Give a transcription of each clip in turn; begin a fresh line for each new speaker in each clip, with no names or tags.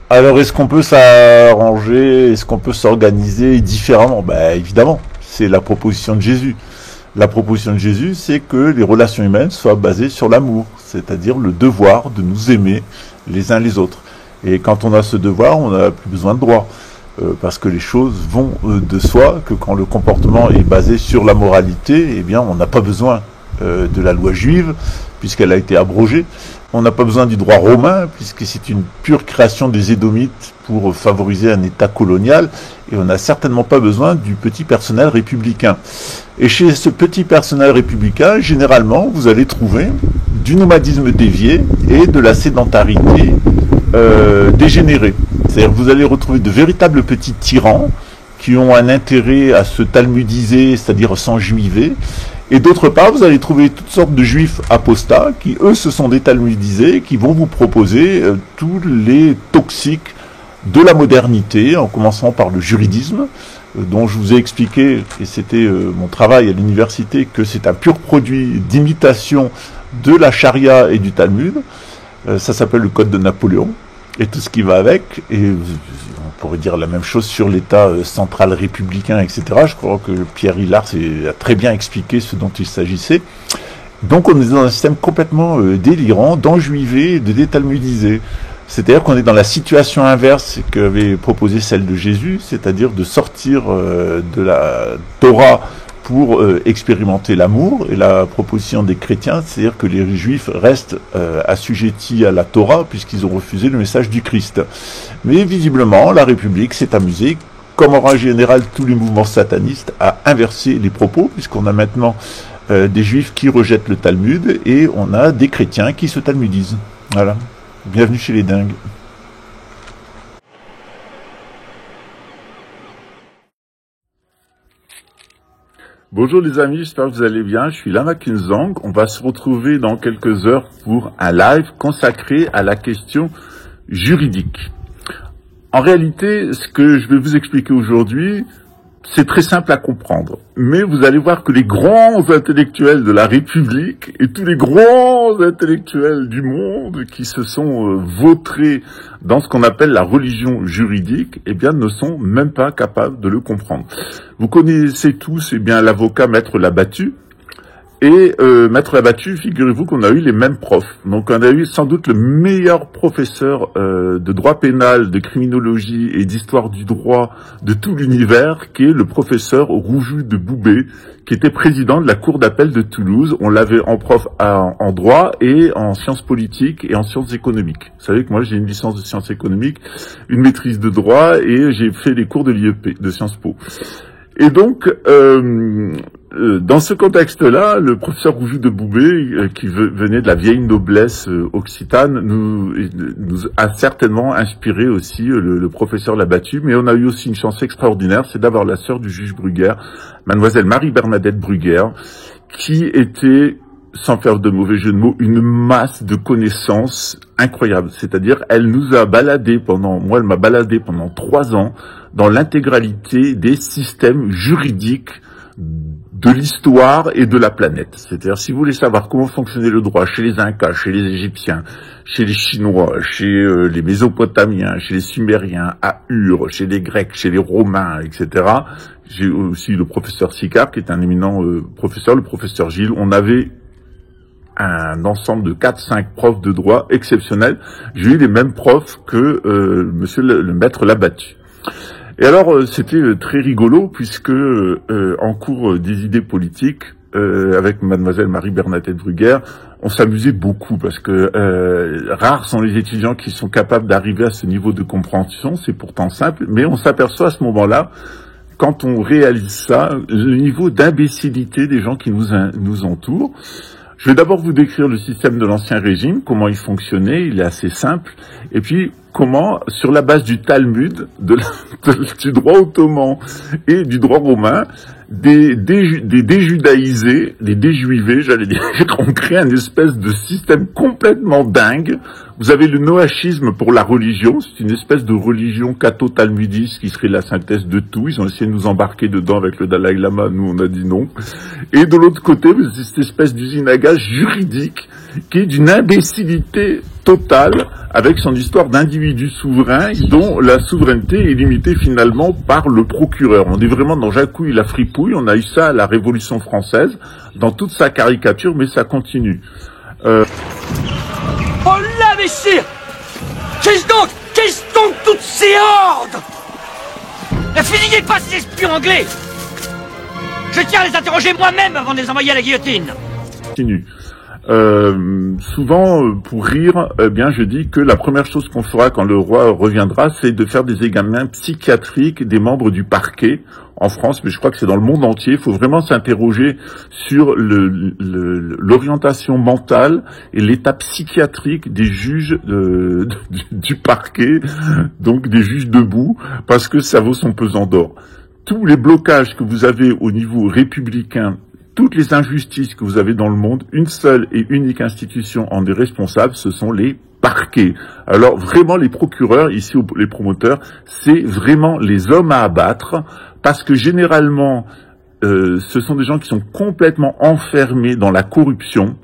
Alors, est-ce qu'on peut s'arranger, est-ce qu'on peut s'organiser différemment? Ben, évidemment, c'est la proposition de Jésus. La proposition de Jésus, c'est que les relations humaines soient basées sur l'amour, c'est-à-dire le devoir de nous aimer les uns les autres. Et quand on a ce devoir, on n'a plus besoin de droit, parce que les choses vont de soi, que quand le comportement est basé sur la moralité, eh bien, on n'a pas besoin de la loi juive, puisqu'elle a été abrogée. On n'a pas besoin du droit romain, puisque c'est une pure création des Édomites pour favoriser un État colonial, et on n'a certainement pas besoin du petit personnel républicain. Et chez ce petit personnel républicain, généralement, vous allez trouver du nomadisme dévié et de la sédentarité dégénérée. C'est-à-dire que vous allez retrouver de véritables petits tyrans qui ont un intérêt à se talmudiser, c'est-à-dire s'enjuiver. Et d'autre part, vous allez trouver toutes sortes de juifs apostats qui, eux, se sont détalmudisés, qui vont vous proposer tous les toxiques de la modernité, en commençant par le juridisme, dont je vous ai expliqué, et c'était mon travail à l'université, que c'est un pur produit d'imitation de la charia et du Talmud. Ça s'appelle le Code de Napoléon, et tout ce qui va avec. Et on pourrait dire la même chose sur l'État central républicain, etc. Je crois que Pierre Hillard a très bien expliqué ce dont il s'agissait. Donc on est dans un système complètement délirant, d'enjuiver, de détalmudiser. C'est-à-dire qu'on est dans la situation inverse qu'avait proposé celle de Jésus, c'est-à-dire de sortir de la Torah pour expérimenter l'amour, et la proposition des chrétiens, c'est-à-dire que les juifs restent assujettis à la Torah puisqu'ils ont refusé le message du Christ. Mais visiblement, la République s'est amusée, comme en règle générale tous les mouvements satanistes, à inverser les propos, puisqu'on a maintenant des juifs qui rejettent le Talmud, et on a des chrétiens qui se talmudisent. Voilà. Bienvenue chez les dingues. Bonjour les amis, j'espère que vous allez bien. Je suis Lama Kinzang. On va se retrouver dans quelques heures pour un live consacré à la question juridique. En réalité, ce que je vais vous expliquer aujourd'hui, c'est très simple à comprendre. Mais vous allez voir que les grands intellectuels de la République et tous les grands intellectuels du monde qui se sont vautrés dans ce qu'on appelle la religion juridique, eh bien, ne sont même pas capables de le comprendre. Vous connaissez tous, eh bien, l'avocat Maître Labattu. Et Maître Labattu, figurez-vous qu'on a eu les mêmes profs. Donc on a eu sans doute le meilleur professeur de droit pénal, de criminologie et d'histoire du droit de tout l'univers, qui est le professeur Roujoux de Boubé, qui était président de la cour d'appel de Toulouse. On l'avait en prof en droit et en sciences politiques et en sciences économiques. Vous savez que moi j'ai une licence de sciences économiques, une maîtrise de droit, et j'ai fait les cours de l'IEP, de Sciences Po. Et donc, dans ce contexte-là, le professeur Roujoux de Boubé, qui venait de la vieille noblesse occitane, nous a certainement inspiré aussi le professeur Labattu, mais on a eu aussi une chance extraordinaire, c'est d'avoir la sœur du juge Bruguère, mademoiselle Marie-Bernadette Bruguère, qui était, sans faire de mauvais jeu de mots, une masse de connaissances incroyables. C'est-à-dire, elle nous a baladé elle m'a baladé pendant 3 ans dans l'intégralité des systèmes juridiques de l'histoire et de la planète. C'est-à-dire, si vous voulez savoir comment fonctionnait le droit chez les Incas, chez les Égyptiens, chez les Chinois, chez les Mésopotamiens, chez les Sumériens, à Ur, chez les Grecs, chez les Romains, etc. J'ai aussi le professeur Sicard, qui est un éminent professeur, le professeur Gilles. On avait un ensemble de 4-5 profs de droit exceptionnels. J'ai eu les mêmes profs que monsieur le maître Labattu. Et alors, c'était très rigolo, puisque en cours des idées politiques, avec mademoiselle Marie-Bernadette Bruguère, on s'amusait beaucoup, parce que rares sont les étudiants qui sont capables d'arriver à ce niveau de compréhension. C'est pourtant simple, mais on s'aperçoit à ce moment-là, quand on réalise ça, le niveau d'imbécilité des gens qui nous entourent. Je vais d'abord vous décrire le système de l'Ancien Régime, comment il fonctionnait, il est assez simple, et puis comment, sur la base du Talmud, du droit ottoman et du droit romain, des déjudaïsés, des déjuivés, j'allais dire, on crée une espèce de système complètement dingue. Vous avez le noachisme pour la religion, c'est une espèce de religion catho-talmudiste qui serait la synthèse de tout. Ils ont essayé de nous embarquer dedans avec le Dalai Lama, nous on a dit non. Et de l'autre côté, vous avez cette espèce d'usine à gaz juridique qui est d'une imbécilité totale avec son histoire d'individu souverain dont la souveraineté est limitée finalement par le procureur. On est vraiment dans Jacouille la fripouille, on a eu ça à la Révolution française, dans toute sa caricature, mais ça continue.
Oh là, messieurs! Qu'est-ce donc toutes ces hordes? Ne fusillez pas ces espions anglais! Je tiens à les interroger moi-même avant de les envoyer à la guillotine.
Continue. Souvent, pour rire, eh bien, je dis que la première chose qu'on fera quand le roi reviendra, c'est de faire des examens psychiatriques des membres du parquet en France, mais je crois que c'est dans le monde entier. Il faut vraiment s'interroger sur l'orientation mentale et l'état psychiatrique des juges du parquet, donc des juges debout, parce que ça vaut son pesant d'or. Tous les blocages que vous avez au niveau républicain, toutes les injustices que vous avez dans le monde, une seule et unique institution en est responsable, ce sont les parquets. Alors vraiment les procureurs, ici les promoteurs, c'est vraiment les hommes à abattre, parce que généralement, ce sont des gens qui sont complètement enfermés dans la corruption,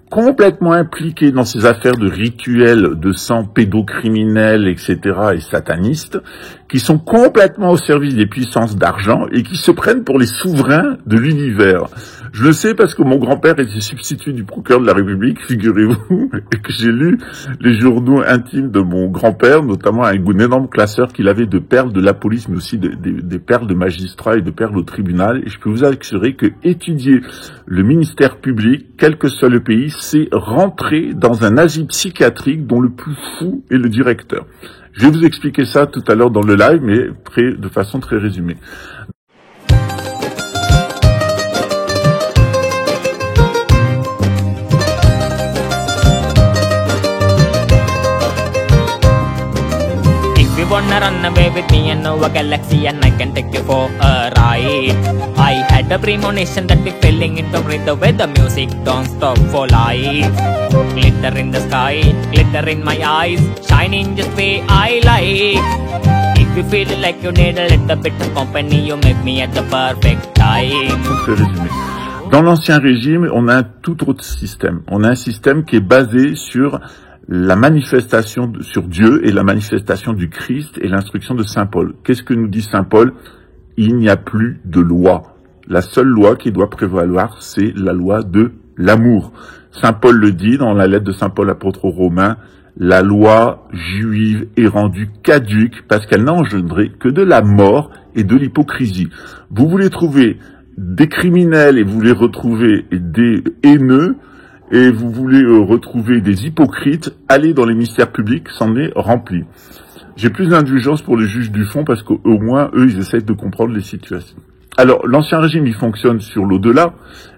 complètement impliqués dans ces affaires de rituels de sang pédocriminels, etc., et satanistes, qui sont complètement au service des puissances d'argent et qui se prennent pour les souverains de l'univers. Je le sais parce que mon grand-père était substitut du procureur de la République, figurez-vous, et que j'ai lu les journaux intimes de mon grand-père, notamment un énorme classeur qu'il avait de perles de la police, mais aussi des perles de magistrats et de perles au tribunal. Et je peux vous assurer que étudier le ministère public, quel que soit le pays, c'est rentrer dans un asile psychiatrique dont le plus fou est le directeur. Je vais vous expliquer ça tout à l'heure dans le live, mais de façon très résumée.
If you wanna run away with me and know a galaxy and I can take you for a ride. I had a premonition that we're falling into rhythm where the music don't stop for life. Glitter in the sky, glitter in my eyes, shining just way I like. If you feel like you need a little bit of company, you make me at the perfect time.
Très résumé. Dans l'Ancien Régime, on a un tout autre système. On a un système qui est basé sur la manifestation sur Dieu et la manifestation du Christ et l'instruction de Saint Paul. Qu'est-ce que nous dit Saint Paul? Il n'y a plus de loi. La seule loi qui doit prévaloir, c'est la loi de l'amour. Saint Paul le dit dans la lettre de Saint Paul apôtre aux Romains, la loi juive est rendue caduque parce qu'elle n'a engendré que de la mort et de l'hypocrisie. Vous voulez trouver des criminels et vous voulez retrouver des haineux, et vous voulez retrouver des hypocrites, allez dans les ministères publics, c'en est rempli. J'ai plus d'indulgence pour les juges du fond parce qu'au moins, eux, ils essayent de comprendre les situations. Alors, l'Ancien Régime, il fonctionne sur l'au-delà.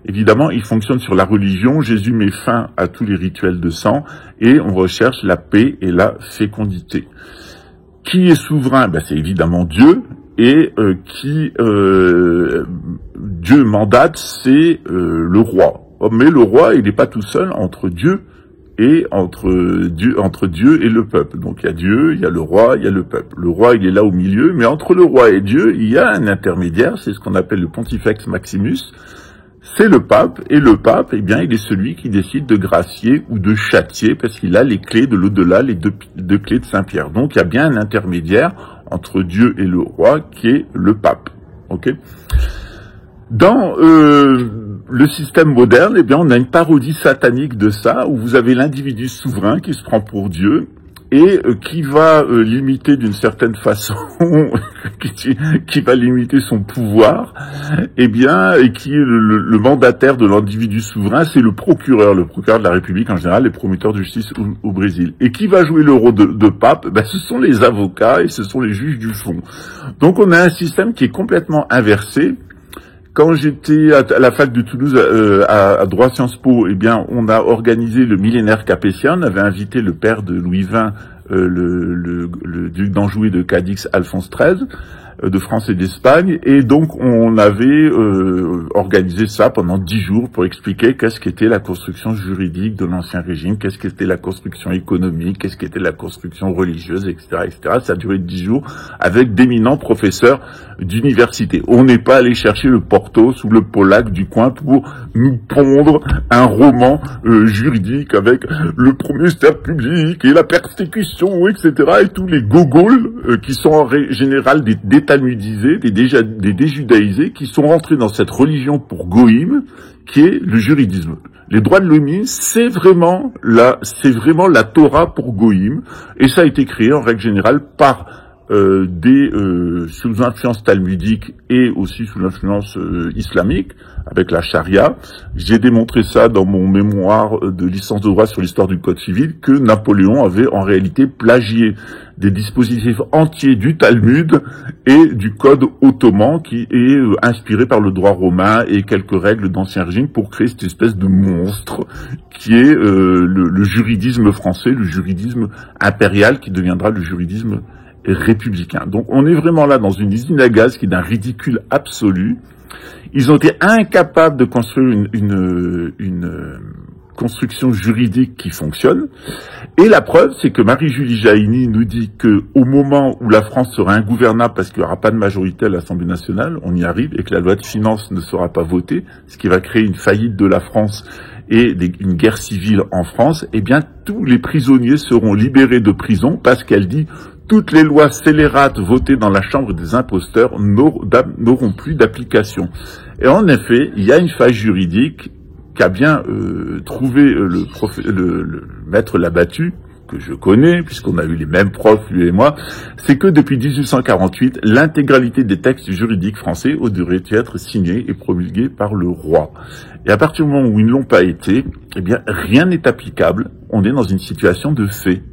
Évidemment, il fonctionne sur la religion. Jésus met fin à tous les rituels de sang et on recherche la paix et la fécondité. Qui est souverain? Ben, c'est évidemment Dieu. Et Dieu mandate, c'est le roi. Mais le roi, il n'est pas tout seul entre Dieu et entre Dieu et le peuple. Donc il y a Dieu, il y a le roi, il y a le peuple. Le roi, il est là au milieu, mais entre le roi et Dieu, il y a un intermédiaire, c'est ce qu'on appelle le Pontifex Maximus. C'est le pape, et le pape, eh bien, il est celui qui décide de gracier ou de châtier, parce qu'il a les clés de l'au-delà, les deux clés de Saint-Pierre. Donc il y a bien un intermédiaire entre Dieu et le roi, qui est le pape. Ok ? Dans le système moderne, eh bien, on a une parodie satanique de ça, où vous avez l'individu souverain qui se prend pour Dieu et qui va limiter d'une certaine façon, qui va limiter son pouvoir, eh bien, et qui est le mandataire de l'individu souverain, c'est le procureur de la République en général, les promoteurs de justice au Brésil. Et qui va jouer le rôle de pape? Ben, ce sont les avocats et ce sont les juges du fond. Donc, on a un système qui est complètement inversé. Quand j'étais à la fac de Toulouse à droit Sciences Po, eh bien, on a organisé le millénaire capétien. On avait invité le père de Louis XX, le duc d'Anjou et de Cadix, Alphonse XIII. de France et d'Espagne, et donc on avait organisé ça pendant 10 jours pour expliquer qu'est-ce qu'était la construction juridique de l'Ancien Régime, qu'est-ce qu'était la construction économique, qu'est-ce qu'était la construction religieuse, etc., etc. Ça a duré 10 jours avec d'éminents professeurs d'université. On n'est pas allé chercher le Porthos ou le Pollack du coin pour nous pondre un roman juridique avec le premier stère public et la persécution, etc., et tous les gogols qui sont en général des détalmudisés, des déjudaïsés, qui sont rentrés dans cette religion pour goïm, qui est le juridisme. Les droits de l'homme, c'est vraiment la Torah pour goïm, et ça a été créé en règle générale par sous influence talmudique et aussi sous l'influence islamique, avec la charia. J'ai démontré ça dans mon mémoire de licence de droit sur l'histoire du Code civil, que Napoléon avait en réalité plagié des dispositifs entiers du Talmud et du Code ottoman, qui est inspiré par le droit romain et quelques règles d'Ancien Régime pour créer cette espèce de monstre qui est le juridisme français, le juridisme impérial qui deviendra le juridisme républicain. Donc on est vraiment là dans une usine à gaz qui est d'un ridicule absolu. Ils ont été incapables de construire une construction juridique qui fonctionne. Et la preuve, c'est que Marie-Julie Jaïni nous dit que au moment où la France sera ingouvernable parce qu'il n'y aura pas de majorité à l'Assemblée nationale, on y arrive, et que la loi de finances ne sera pas votée, ce qui va créer une faillite de la France et une guerre civile en France, eh bien tous les prisonniers seront libérés de prison parce qu'elle dit toutes les lois scélérates votées dans la Chambre des imposteurs n'auront plus d'application. Et en effet, il y a une faille juridique qu'a bien trouvé le maître Labattu, que je connais, puisqu'on a eu les mêmes profs, lui et moi, c'est que depuis 1848, l'intégralité des textes juridiques français devraient être signés et promulgués par le roi. Et à partir du moment où ils ne l'ont pas été, eh bien, rien n'est applicable. On est dans une situation de fait.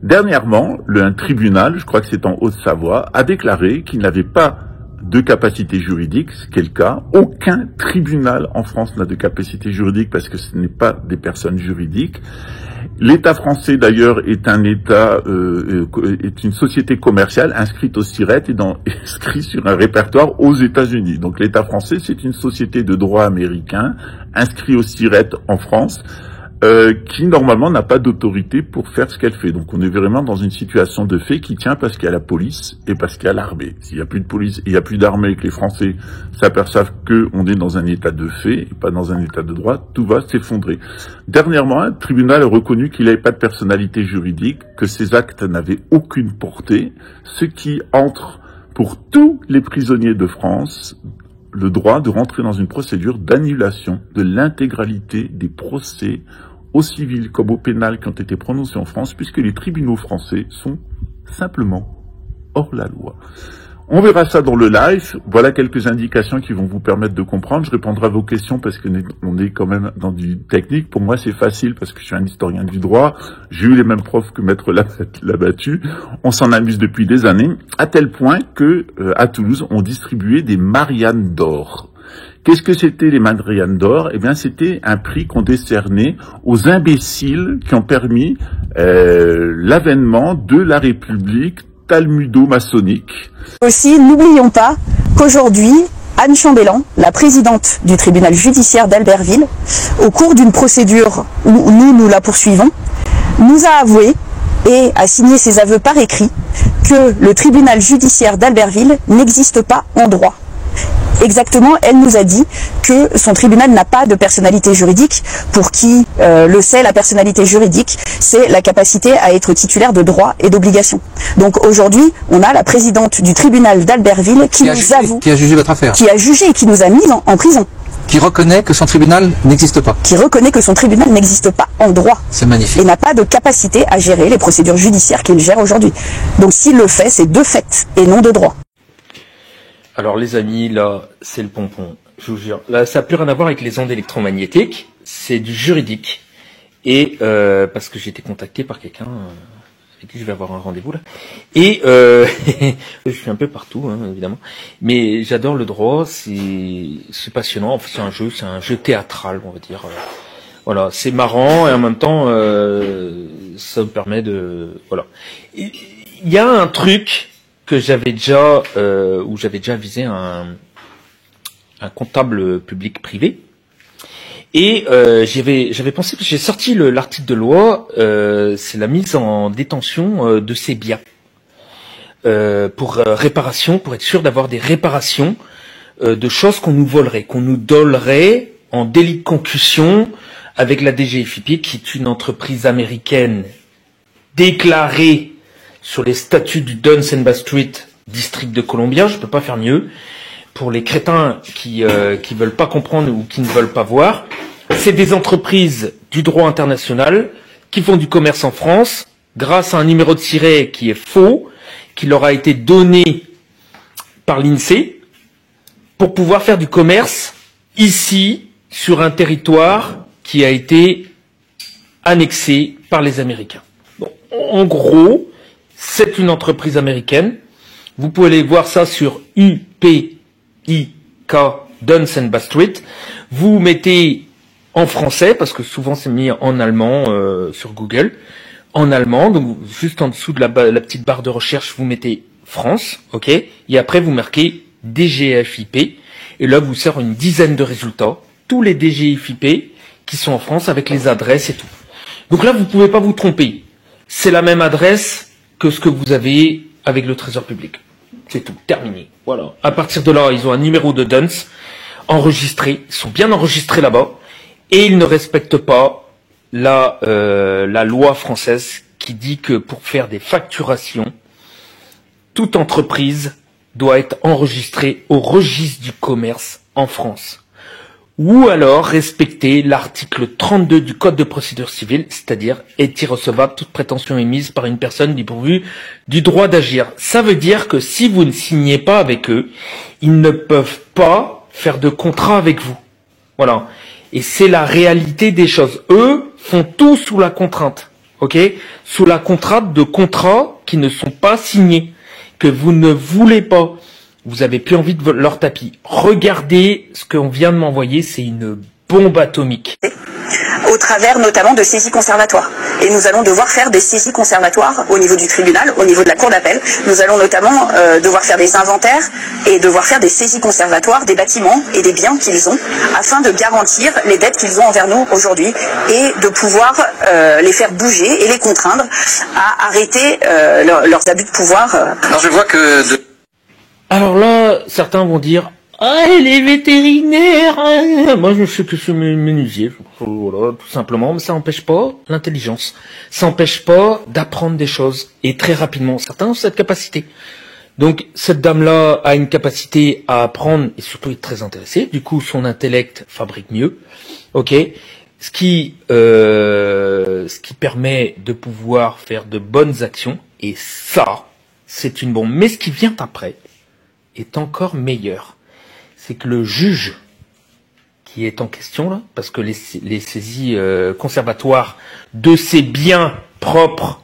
Dernièrement, un tribunal, je crois que c'est en Haute-Savoie, a déclaré qu'il n'avait pas de capacité juridique, ce qui est le cas. Aucun tribunal en France n'a de capacité juridique parce que ce n'est pas des personnes juridiques. L'État français, d'ailleurs, est un État, est une société commerciale inscrite au SIRET et inscrite sur un répertoire aux États-Unis. Donc l'État français, c'est une société de droit américain inscrite au SIRET en France, qui normalement n'a pas d'autorité pour faire ce qu'elle fait. Donc on est vraiment dans une situation de fait qui tient parce qu'il y a la police et parce qu'il y a l'armée. S'il n'y a plus de police, il n'y a plus d'armée et que les Français s'aperçoivent qu'on est dans un état de fait et pas dans un état de droit, tout va s'effondrer. Dernièrement, un tribunal a reconnu qu'il n'avait pas de personnalité juridique, que ses actes n'avaient aucune portée, ce qui entre pour tous les prisonniers de France le droit de rentrer dans une procédure d'annulation de l'intégralité des procès au civil comme au pénal qui ont été prononcés en France, puisque les tribunaux français sont simplement hors la loi. On verra ça dans le live. Voilà quelques indications qui vont vous permettre de comprendre. Je répondrai à vos questions parce que on est quand même dans du technique. Pour moi, c'est facile parce que je suis un historien du droit. J'ai eu les mêmes profs que maître Labattu. On s'en amuse depuis des années, à tel point que à Toulouse, on distribuait des Marianne d'or. Qu'est-ce que c'était les Marianne d'or? Eh bien, c'était un prix qu'on décernait aux imbéciles qui ont permis l'avènement de la République talmudo-maçonnique.
Aussi, n'oublions pas qu'aujourd'hui, Anne Chambellan, la présidente du tribunal judiciaire d'Albertville, au cours d'une procédure où nous la poursuivons, nous a avoué et a signé ses aveux par écrit que le tribunal judiciaire d'Albertville n'existe pas en droit. Exactement, elle nous a dit que son tribunal n'a pas de personnalité juridique. Pour qui le sait, la personnalité juridique, c'est la capacité à être titulaire de droits et d'obligations. Donc aujourd'hui, on a la présidente du tribunal d'Albertville qui nous avoue,
qui a jugé votre affaire,
qui a jugé et qui nous a mis en prison.
Qui reconnaît que son tribunal n'existe pas.
Qui reconnaît que son tribunal n'existe pas en droit.
C'est magnifique.
Et n'a pas de capacité à gérer les procédures judiciaires qu'il gère aujourd'hui. Donc s'il le fait, c'est de fait et non de droit.
Alors les amis, là, c'est le pompon, je vous jure. Là, ça n'a plus rien à voir avec les ondes électromagnétiques, c'est du juridique. Et parce que j'ai été contacté par quelqu'un avec qui je vais avoir un rendez-vous là. Et je suis un peu partout, hein, évidemment. Mais j'adore le droit, c'est passionnant. En fait, c'est un jeu théâtral, on va dire. Voilà, c'est marrant et en même temps, ça me permet de... Voilà. Il y a un truc que j'avais déjà, où j'avais déjà visé un comptable public privé. Et j'avais pensé, parce que j'ai sorti l'article de loi, c'est la mise en détention de ces biens pour réparation, pour être sûr d'avoir des réparations de choses qu'on nous volerait, qu'on nous dolerait en délit de concussion avec la DGFiP, qui est une entreprise américaine déclarée sur les statuts du Duns & Bradstreet, district de Columbia. Je peux pas faire mieux. Pour les crétins qui veulent pas comprendre ou qui ne veulent pas voir, c'est des entreprises du droit international qui font du commerce en France grâce à un numéro de siret qui est faux, qui leur a été donné par l'INSEE pour pouvoir faire du commerce ici sur un territoire qui a été annexé par les Américains. Bon, en gros, c'est une entreprise américaine. Vous pouvez aller voir ça sur UPIK Duns & Bradstreet. Vous mettez en français, parce que souvent c'est mis en allemand sur Google, en allemand, donc juste en dessous de la petite barre de recherche, vous mettez France, ok, et après vous marquez DGFiP, et là vous sort une dizaine de résultats, tous les DGFiP qui sont en France avec les adresses et tout. Donc là vous pouvez pas vous tromper, c'est la même adresse que ce que vous avez avec le Trésor public. C'est tout, terminé. Voilà. À partir de là, ils ont un numéro de DUNS enregistré, ils sont bien enregistrés là-bas, et ils ne respectent pas la loi française qui dit que pour faire des facturations, toute entreprise doit être enregistrée au registre du commerce en France. Ou alors respecter l'article 32 du Code de procédure civile, c'est-à-dire est irrecevable toute prétention émise par une personne dépourvue du droit d'agir. Ça veut dire que si vous ne signez pas avec eux, ils ne peuvent pas faire de contrat avec vous. Voilà. Et c'est la réalité des choses. Eux font tout sous la contrainte, ok ? Sous la contrainte de contrats qui ne sont pas signés, que vous ne voulez pas. Vous avez plus envie de leur tapis. Regardez ce qu'on vient de m'envoyer, c'est une bombe atomique.
Au travers notamment de saisies conservatoires. Et nous allons devoir faire des saisies conservatoires au niveau du tribunal, au niveau de la cour d'appel. Nous allons notamment devoir faire des inventaires et devoir faire des saisies conservatoires des bâtiments et des biens qu'ils ont, afin de garantir les dettes qu'ils ont envers nous aujourd'hui et de pouvoir les faire bouger et les contraindre à arrêter leurs abus de pouvoir.
Alors je vois que...
Alors là, certains vont dire « Ah, les vétérinaires Moi, je sais que je suis menuisier, voilà, tout simplement, mais ça n'empêche pas l'intelligence. Ça n'empêche pas d'apprendre des choses, et très rapidement. Certains ont cette capacité. Donc, cette dame-là a une capacité à apprendre, et surtout est très intéressée. Du coup, son intellect fabrique mieux. Ok. Ce qui permet de pouvoir faire de bonnes actions, et ça, c'est une bombe. Mais ce qui vient après est encore meilleur. C'est que le juge qui est en question là, parce que les saisies conservatoires de ces biens propres,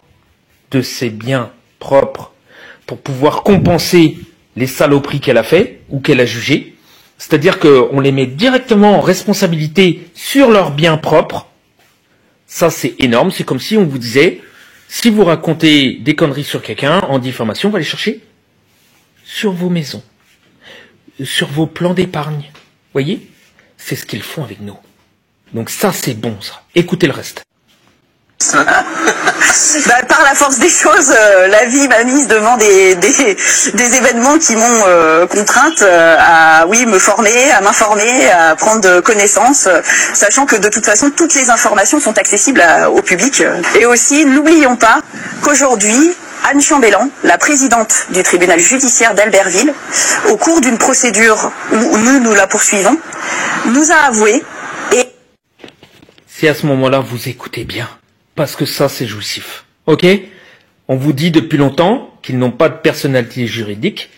pour pouvoir compenser les saloperies qu'elle a fait ou qu'elle a jugées, c'est-à-dire qu'on les met directement en responsabilité sur leurs biens propres. Ça c'est énorme, c'est comme si on vous disait, si vous racontez des conneries sur quelqu'un en diffamation, on va les chercher sur vos maisons, sur vos plans d'épargne. Voyez, c'est ce qu'ils font avec nous. Donc ça, c'est bon, ça. Écoutez le reste.
Par la force des choses, la vie m'a mise devant des événements qui m'ont contrainte à me former, à m'informer, à prendre connaissance, sachant que de toute façon toutes les informations sont accessibles au public. Et aussi, n'oublions pas qu'aujourd'hui, Anne Chambellan, la présidente du tribunal judiciaire d'Albertville, au cours d'une procédure où nous la poursuivons, nous a avoué et...
Si à ce moment-là vous écoutez bien, parce que ça c'est jouissif, ok ? On vous dit depuis longtemps qu'ils n'ont pas de personnalité juridique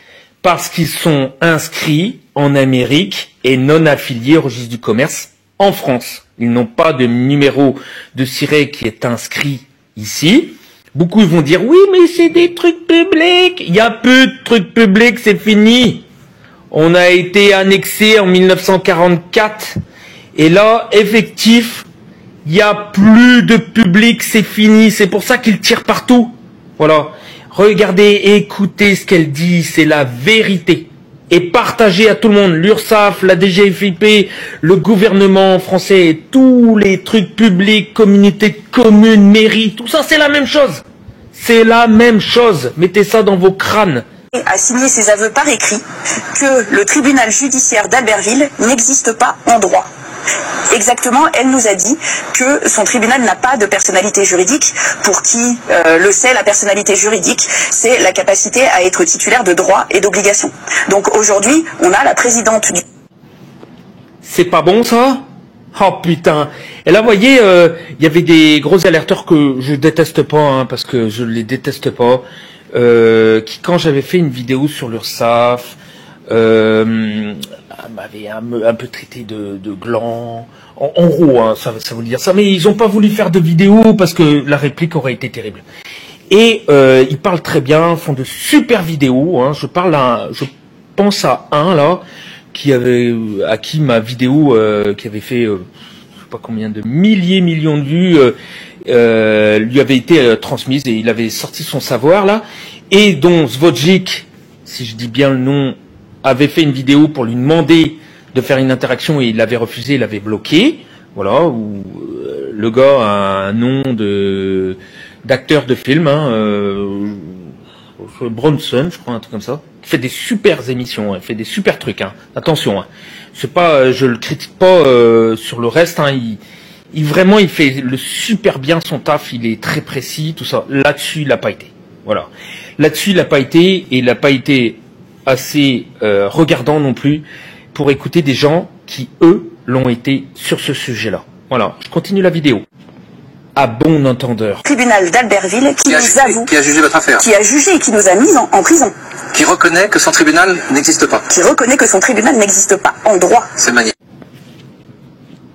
parce qu'ils sont inscrits en Amérique et non affiliés au registre du commerce en France. Ils n'ont pas de numéro de siret qui est inscrit ici. Beaucoup vont dire oui mais c'est des trucs publics. Il y a peu de trucs publics, c'est fini. On a été annexé en 1944 et là effectif, il y a plus de public, c'est fini. C'est pour ça qu'ils tirent partout. Voilà. Regardez, écoutez ce qu'elle dit, c'est la vérité. Et partagez à tout le monde, l'URSSAF, la DGFiP, le gouvernement français, tous les trucs publics, communautés communes, mairies, tout ça c'est la même chose. C'est la même chose. Mettez ça dans vos crânes.
A signé ses aveux par écrit que le tribunal judiciaire d'Albertville n'existe pas en droit. Exactement, elle nous a dit que son tribunal n'a pas de personnalité juridique. Pour qui le sait, la personnalité juridique, c'est la capacité à être titulaire de droits et d'obligations. Donc aujourd'hui, on a la présidente du...
C'est pas bon ça? Oh putain. Et là, vous voyez, il y avait des gros alerteurs que je déteste pas, hein, parce que je les déteste pas, qui quand j'avais fait une vidéo sur l'URSSAF, m'avait un peu traité de gland. En gros, hein, ça veut dire ça. Mais ils ont pas voulu faire de vidéo parce que la réplique aurait été terrible. Et ils parlent très bien, font de super vidéos. Hein. Je pense à un là à qui ma vidéo qui avait fait je sais pas combien de millions de vues lui avait été transmise et il avait sorti son savoir là, et dont Zvodjik, si je dis bien le nom, avait fait une vidéo pour lui demander de faire une interaction et il l'avait refusé, il l'avait bloqué. Voilà, où le gars a un nom d'acteur de film, hein, Bronson, je crois, un truc comme ça. Il fait des super émissions, il fait des super trucs. Hein. Attention, hein. C'est pas, je le critique pas sur le reste. Hein. Vraiment, il fait le super bien son taf. Il est très précis, tout ça. Là-dessus, il n'a pas été. Voilà. Là-dessus, il n'a pas été, et il n'a pas été assez regardant non plus pour écouter des gens qui, eux, l'ont été sur ce sujet-là. Voilà. Je continue la vidéo. À bon entendeur.
Tribunal d'Albertville qui nous avoue,
qui a jugé votre affaire,
qui a jugé et qui nous a mis en prison,
qui reconnaît que son tribunal n'existe pas.
qui reconnaît que son tribunal n'existe pas en droit.
C'est magnifique.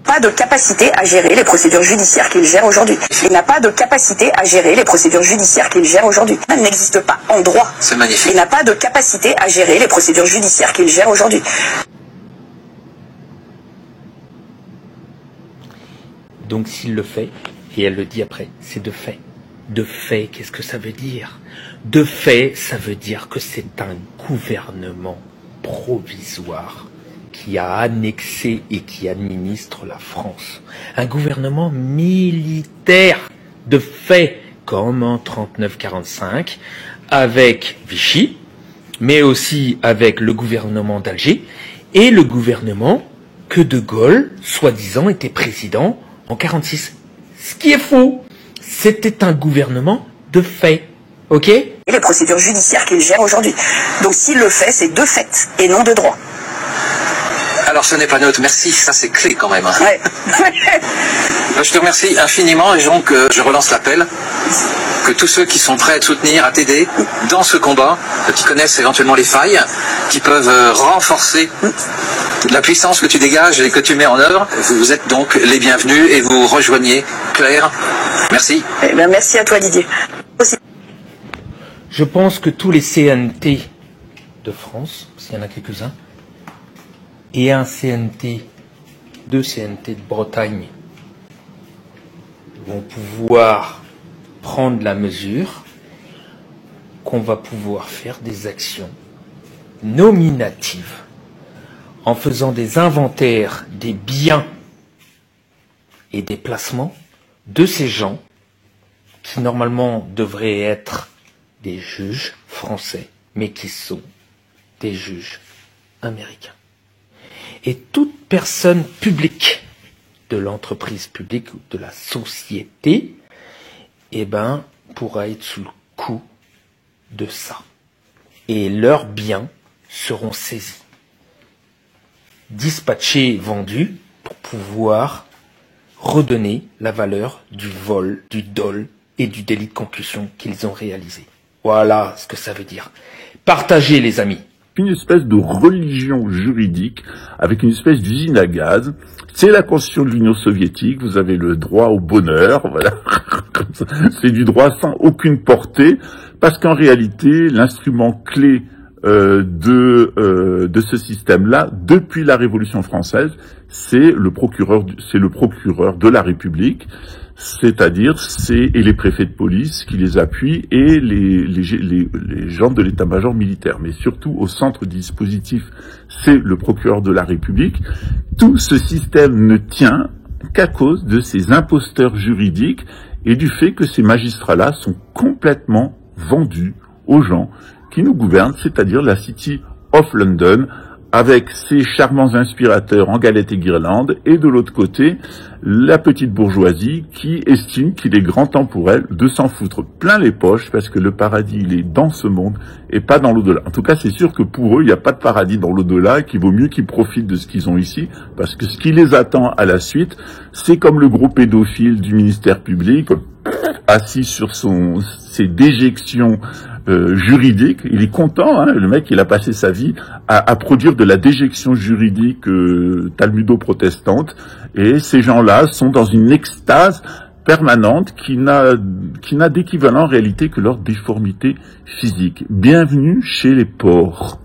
Pas de capacité à gérer les procédures judiciaires qu'il gère aujourd'hui. Il n'a pas de capacité à gérer les procédures judiciaires qu'il gère aujourd'hui. Il n'existe pas en droit.
C'est magnifique.
Il n'a pas de capacité à gérer les procédures judiciaires qu'il gère aujourd'hui.
Donc s'il le fait, et elle le dit après, c'est de fait. De fait, qu'est-ce que ça veut dire? De fait, ça veut dire que c'est un gouvernement provisoire qui a annexé et qui administre la France. Un gouvernement militaire, de fait, comme en 39-45, avec Vichy, mais aussi avec le gouvernement d'Alger, et le gouvernement que De Gaulle, soi-disant, était président en 46. Ce qui est faux. C'était un gouvernement de fait. Ok?
Et les procédures judiciaires qu'il gère aujourd'hui. Donc s'il le fait, c'est de fait et non de droit.
Alors ce n'est pas neutre, merci, ça c'est clé quand même. Hein.
Ouais.
Je te remercie infiniment et donc je relance l'appel que tous ceux qui sont prêts à te soutenir, à t'aider dans ce combat, qui connaissent éventuellement les failles, qui peuvent renforcer la puissance que tu dégages et que tu mets en œuvre, vous êtes donc les bienvenus et vous rejoignez Claire. Merci.
Eh bien, merci à toi Didier. Aussi.
Je pense que tous les CNT de France, parce qu'il y en a quelques-uns, et deux CNT de Bretagne vont pouvoir prendre la mesure qu'on va pouvoir faire des actions nominatives en faisant des inventaires des biens et des placements de ces gens qui normalement devraient être des juges français, mais qui sont des juges américains. Et toute personne publique de l'entreprise publique ou de la société, eh ben, pourra être sous le coup de ça. Et leurs biens seront saisis, dispatchés, vendus, pour pouvoir redonner la valeur du vol, du dol et du délit de concussion qu'ils ont réalisé. Voilà ce que ça veut dire. Partagez, les amis.
Une espèce de religion juridique avec une espèce d'usine à gaz. C'est la constitution de l'Union soviétique, vous avez le droit au bonheur, voilà. C'est du droit sans aucune portée, parce qu'en réalité, l'instrument clé de ce système-là, depuis la Révolution française, c'est le procureur de la République. c'est-à-dire et les préfets de police qui les appuient et les gens de l'état-major militaire. Mais surtout, au centre du dispositif, c'est le procureur de la République. Tout ce système ne tient qu'à cause de ces imposteurs juridiques et du fait que ces magistrats-là sont complètement vendus aux gens qui nous gouvernent, c'est-à-dire la City of London, avec ses charmants inspirateurs en galettes et guirlandes, et de l'autre côté, la petite bourgeoisie qui estime qu'il est grand temps pour elle de s'en foutre plein les poches, parce que le paradis, il est dans ce monde et pas dans l'au-delà. En tout cas, c'est sûr que pour eux, il n'y a pas de paradis dans l'au-delà, et qu'il vaut mieux qu'ils profitent de ce qu'ils ont ici, parce que ce qui les attend à la suite, c'est comme le gros pédophile du ministère public, assis sur ses déjections juridique. Il est content, hein, le mec, il a passé sa vie à produire de la déjection juridique talmudo-protestante, et ces gens-là sont dans une extase permanente qui n'a d'équivalent en réalité que leur déformité physique. Bienvenue chez les porcs.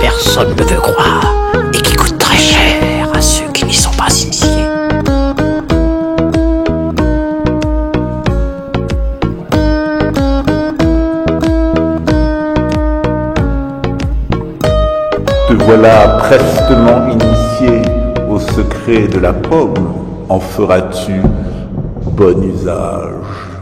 Personne ne veut croire et qui coûte très cher à ceux qui n'y sont pas initiés.
Te voilà prestement initié au secret de la pomme. En feras-tu bon usage?